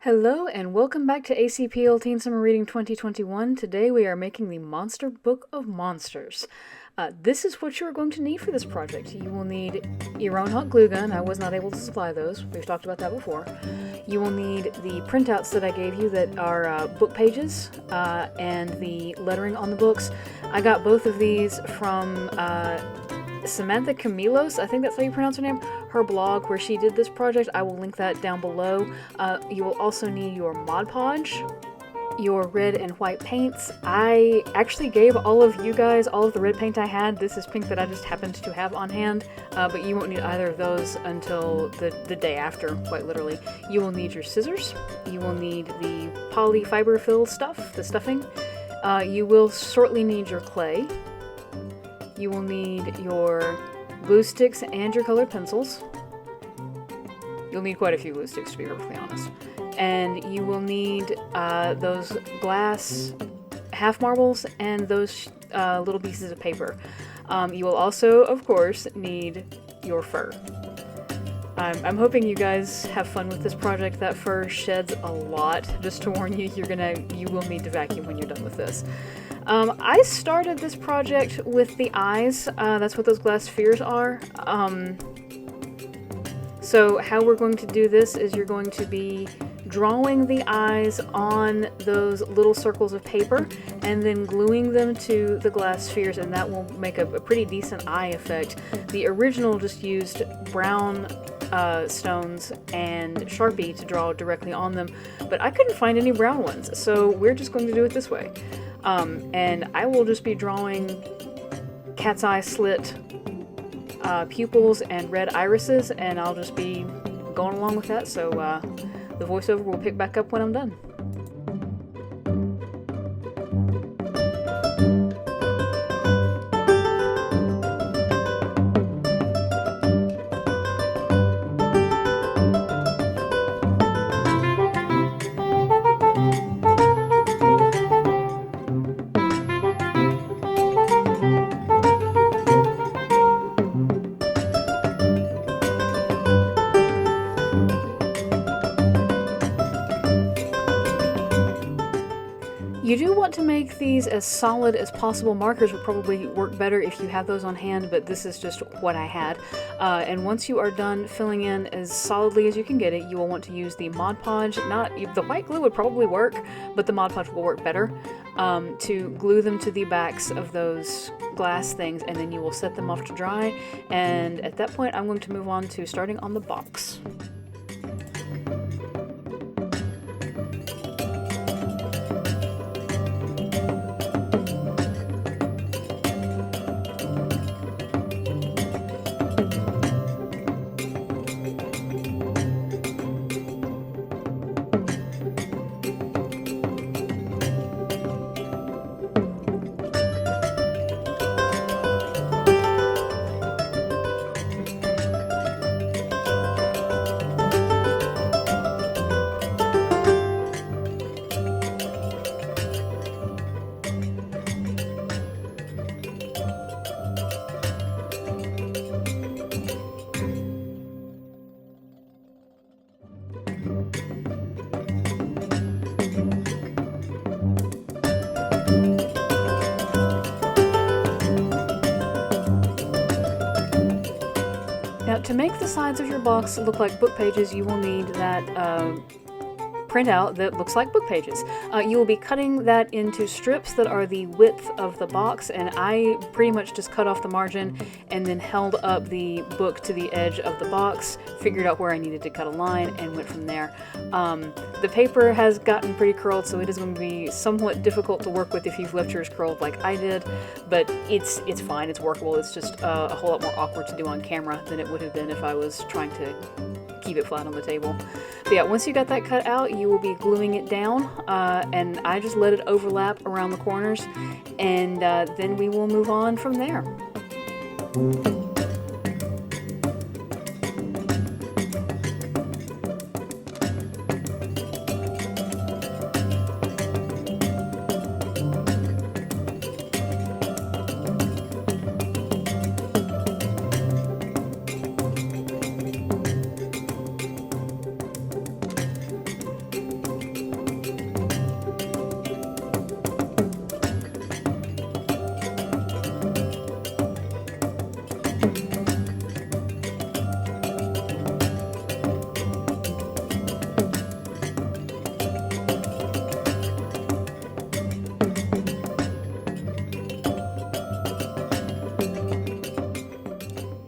Hello and welcome back to ACPL Teen Summer Reading 2021. Today we are making the Monster Book of Monsters. This is what you are going to need for this project. You will need your own hot glue gun. I was not able to supply those. We've talked about that before. You will need the printouts that I gave you that are book pages and the lettering on the books. I got both of these from Samantha Camilos, I think that's how you pronounce her name, her blog where she did this project. I will link that down below. You will also need your Mod Podge, your red and white paints. I actually gave all of you guys all of the red paint I had. This is pink that I just happened to have on hand, but you won't need either of those until the day after, quite literally. You will need your scissors. You will need the polyfiber fill stuff, the stuffing. You will shortly need your clay. You will need your glue sticks and your colored pencils. You'll need quite a few glue sticks, to be perfectly honest. And you will need those glass half marbles and those little pieces of paper. You will also, of course, need your fur. I'm hoping you guys have fun with this project. That fur sheds a lot. Just to warn you, you will need to vacuum when you're done with this. I started this project with the eyes. That's what those glass spheres are. So how we're going to do this is you're going to be drawing the eyes on those little circles of paper and then gluing them to the glass spheres, and that will make a pretty decent eye effect. The original just used brown stones and Sharpie to draw directly on them, but I couldn't find any brown ones, so we're just going to do it this way. And I will just be drawing cat's eye slit pupils and red irises, and I'll just be going along with that, so the voiceover will pick back up when I'm done. You do want to make these as solid as possible. Markers would probably work better if you have those on hand, but this is just what I had. And once you are done filling in as solidly as you can get it, you will want to use the Mod Podge. The white glue would probably work, but the Mod Podge will work better, to glue them to the backs of those glass things, and then you will set them off to dry. And at that point, I'm going to move on to starting on the box. Now, to make the sides of your box look like book pages, you will need that printout that looks like book pages. You will be cutting that into strips that are the width of the box, and I pretty much just cut off the margin and then held up the book to the edge of the box, figured out where I needed to cut a line, and went from there. The paper has gotten pretty curled, so it is going to be somewhat difficult to work with if you've left yours curled like I did, but it's fine, it's workable. It's just a whole lot more awkward to do on camera than it would have been if I was trying to keep it flat on the table. But yeah, once you got that cut out, you will be gluing it down, and I just let it overlap around the corners, and then we will move on from there.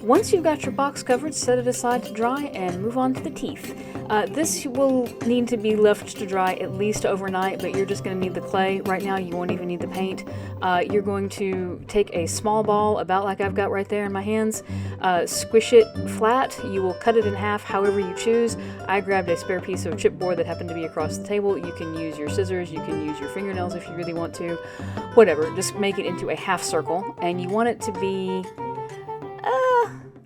Once you've got your box covered, set it aside to dry and move on to the teeth. This will need to be left to dry at least overnight, but you're just going to need the clay. Right now you won't even need the paint. You're going to take a small ball, about like I've got right there in my hands, squish it flat. You will cut it in half however you choose. I grabbed a spare piece of chipboard that happened to be across the table. You can use your scissors, you can use your fingernails if you really want to. Whatever, just make it into a half circle, and you want it to be,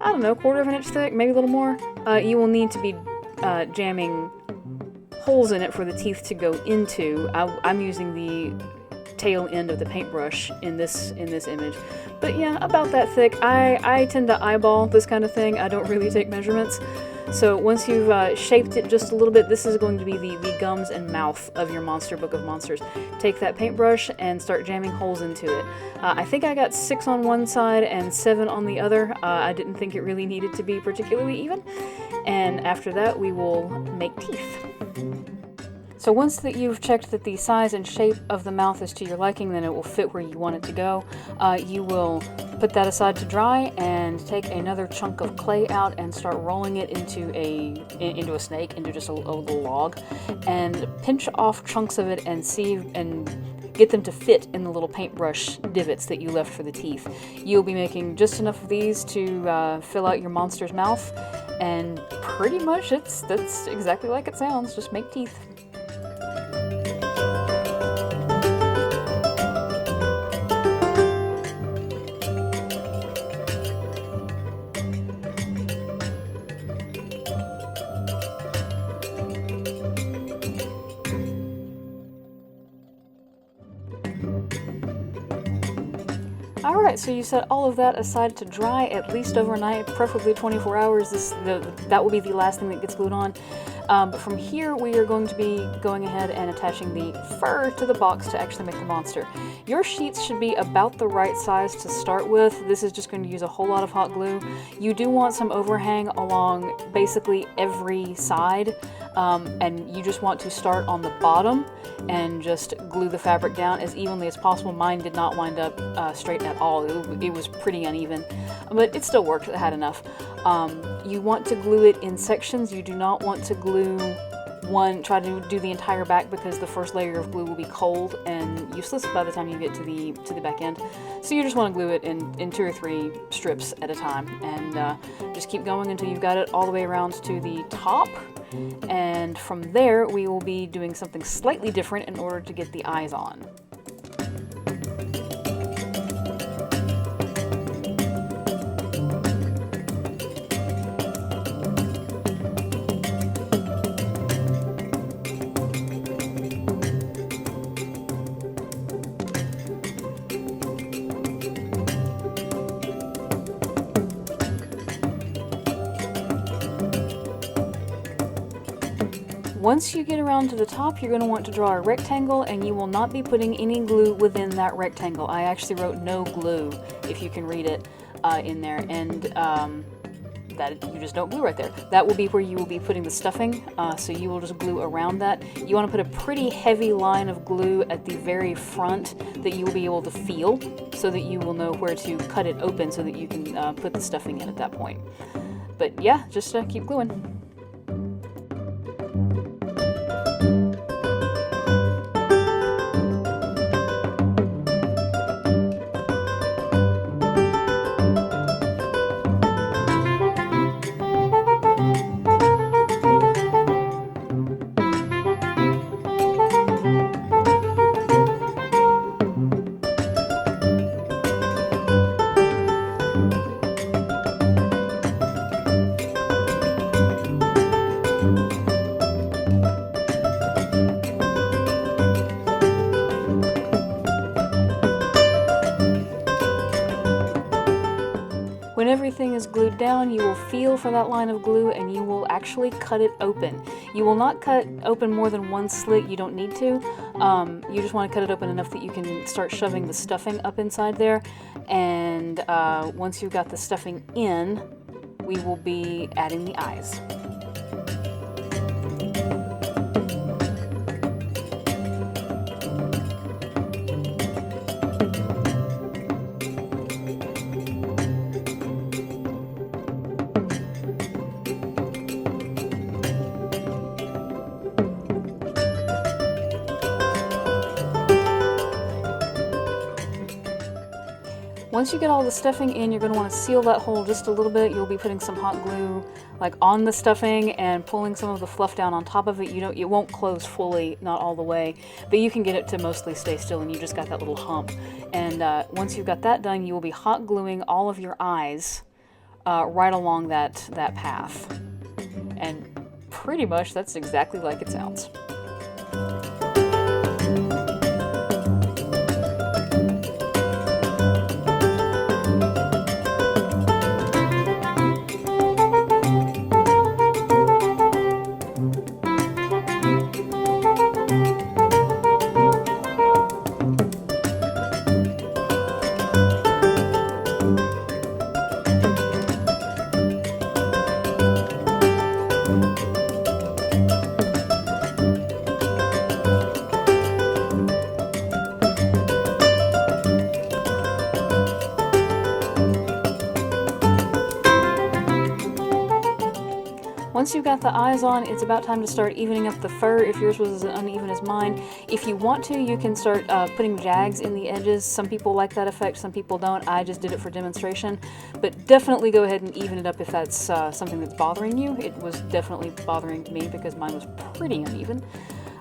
I don't know, 1/4 of an inch thick, maybe a little more. You will need to be jamming holes in it for the teeth to go into. I'm using the tail end of the paintbrush in this image, but yeah, about that thick. I tend to eyeball this kind of thing. I don't really take measurements. So once you've shaped it just a little bit, this is going to be the gums and mouth of your Monster Book of Monsters. Take that paintbrush and start jamming holes into it. I think I got 6 on one side and 7 on the other. I didn't think it really needed to be particularly even. And after that, we will make teeth. So once that you've checked that the size and shape of the mouth is to your liking, then it will fit where you want it to go. You will put that aside to dry and take another chunk of clay out and start rolling it into a snake, into just a little log, and pinch off chunks of it and see and get them to fit in the little paintbrush divots that you left for the teeth. You'll be making just enough of these to fill out your monster's mouth, and pretty much that's exactly like it sounds. Just make teeth. Alright, so you set all of that aside to dry at least overnight, preferably 24 hours. That will be the last thing that gets glued on. But from here, we are going to be going ahead and attaching the fur to the box to actually make the monster. Your sheets should be about the right size to start with. This is just going to use a whole lot of hot glue. You do want some overhang along basically every side, and you just want to start on the bottom and just glue the fabric down as evenly as possible. Mine did not wind up straight at all. It was pretty uneven, but it still worked. It had enough. You want to glue it in sections. You do not want to glue try to do the entire back, because the first layer of glue will be cold and useless by the time you get to the back end. So you just want to glue it in 2 or 3 strips at a time, and just keep going until you've got it all the way around to the top. And from there, we will be doing something slightly different in order to get the eyes on. Once you get around to the top, you're going to want to draw a rectangle, and you will not be putting any glue within that rectangle. I actually wrote no glue, if you can read it in there, and that you just don't glue right there. That will be where you will be putting the stuffing, so you will just glue around that. You want to put a pretty heavy line of glue at the very front that you will be able to feel, so that you will know where to cut it open so that you can put the stuffing in at that point. But yeah, just keep gluing. When everything is glued down, you will feel for that line of glue and you will actually cut it open. You will not cut open more than one slit. You don't need to. You just want to cut it open enough that you can start shoving the stuffing up inside there. And once you've got the stuffing in, we will be adding the eyes. Once you get all the stuffing in, you're going to want to seal that hole just a little bit. You'll be putting some hot glue like on the stuffing and pulling some of the fluff down on top of it. It won't close fully, not all the way, but you can get it to mostly stay still, and you just got that little hump. And once you've got that done, you will be hot gluing all of your eyes right along that path. And pretty much that's exactly like it sounds. Once you've got the eyes on, it's about time to start evening up the fur if yours was as uneven as mine. If you want to, you can start putting jags in the edges. Some people like that effect, some people don't. I just did it for demonstration. But definitely go ahead and even it up if that's something that's bothering you. It was definitely bothering me because mine was pretty uneven.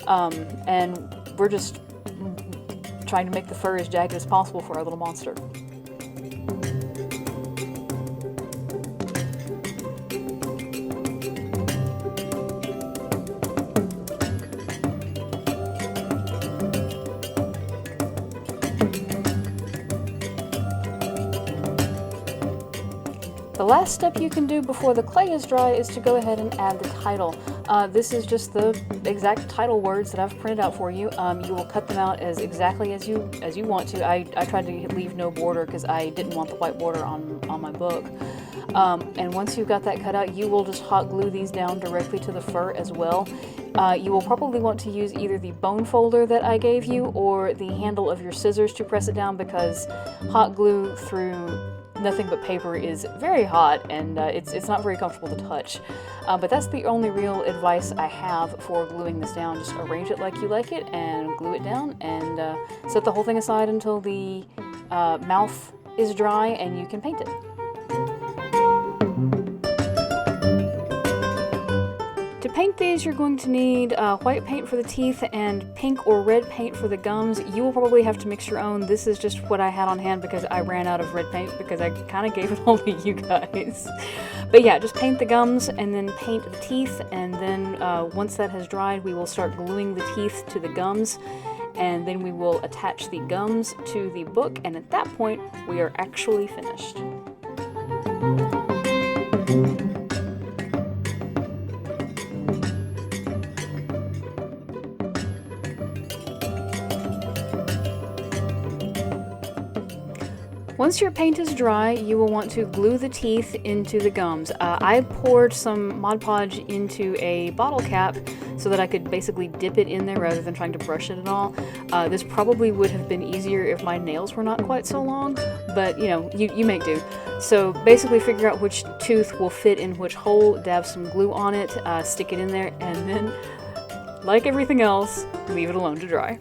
And we're just trying to make the fur as jagged as possible for our little monster. The last step you can do before the clay is dry is to go ahead and add the title. This is just the exact title words that I've printed out for you. You will cut them out as exactly as you want to. I tried to leave no border because I didn't want the white border on my book. And once you've got that cut out, you will just hot glue these down directly to the fur as well. You will probably want to use either the bone folder that I gave you or the handle of your scissors to press it down, because hot glue through nothing but paper is very hot, and it's not very comfortable to touch. But that's the only real advice I have for gluing this down. Just arrange it like you like it and glue it down, and set the whole thing aside until the mouth is dry and you can paint it. To paint these, you're going to need white paint for the teeth and pink or red paint for the gums. You will probably have to mix your own. This is just what I had on hand because I ran out of red paint because I kind of gave it all to you guys. But yeah, just paint the gums and then paint the teeth, and then once that has dried, we will start gluing the teeth to the gums, and then we will attach the gums to the book, and at that point, we are actually finished. Once your paint is dry, you will want to glue the teeth into the gums. I poured some Mod Podge into a bottle cap so that I could basically dip it in there rather than trying to brush it at all. This probably would have been easier if my nails were not quite so long, but you make do. So basically figure out which tooth will fit in which hole, dab some glue on it, stick it in there, and then, like everything else, leave it alone to dry.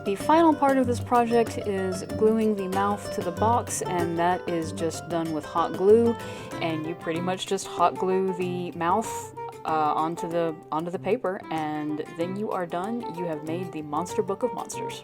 The final part of this project is gluing the mouth to the box, and that is just done with hot glue, and you pretty much just hot glue the mouth onto the paper, and then you are done. You have made the Monster Book of Monsters.